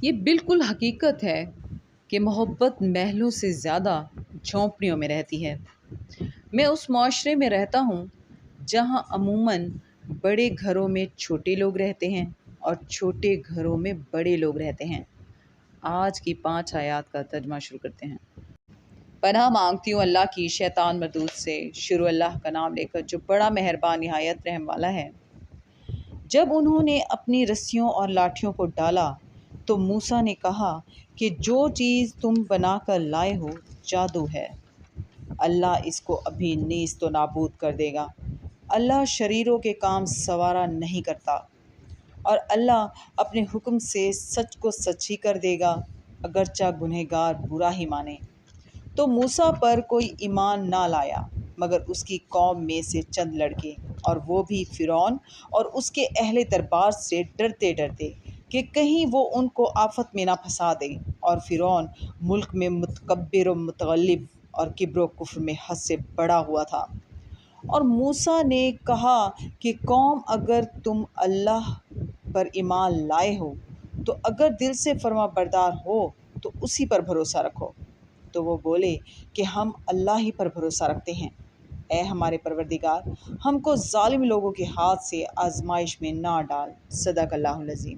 یہ بالکل حقیقت ہے کہ محبت محلوں سے زیادہ جھونپڑیوں میں رہتی ہے۔ میں اس معاشرے میں رہتا ہوں جہاں عموماً بڑے گھروں میں چھوٹے لوگ رہتے ہیں اور چھوٹے گھروں میں بڑے لوگ رہتے ہیں۔ آج کی 5 آیات کا ترجمہ شروع کرتے ہیں۔ پناہ مانگتی ہوں اللہ کی شیطان مردود سے۔ شروع اللہ کا نام لے کر جو بڑا مہربان نہایت رحم والا ہے۔ جب انہوں نے اپنی رسیوں اور لاٹھیوں کو ڈالا تو موسیٰ نے کہا کہ جو چیز تم بنا کر لائے ہو جادو ہے۔ اللہ اس کو ابھی نیست و نابود کر دے گا۔ اللہ شریروں کے کام سوارا نہیں کرتا، اور اللہ اپنے حکم سے سچ کو سچ ہی کر دے گا، اگرچہ گنہگار برا ہی مانے۔ تو موسیٰ پر کوئی ایمان نہ لایا مگر اس کی قوم میں سے چند لڑکے، اور وہ بھی فرعون اور اس کے اہل دربار سے ڈرتے ڈرتے کہ کہیں وہ ان کو آفت میں نہ پھنسا دے، اور فرعون ملک میں متکبر و متغلب اور کبر و کفر میں حد سے بڑا ہوا تھا۔ اور موسیٰ نے کہا کہ قوم اگر تم اللہ پر ایمان لائے ہو تو اگر دل سے فرما بردار ہو تو اسی پر بھروسہ رکھو۔ تو وہ بولے کہ ہم اللہ ہی پر بھروسہ رکھتے ہیں۔ اے ہمارے پروردگار، ہم کو ظالم لوگوں کے ہاتھ سے آزمائش میں نہ ڈال۔ صدق اللہ العظیم۔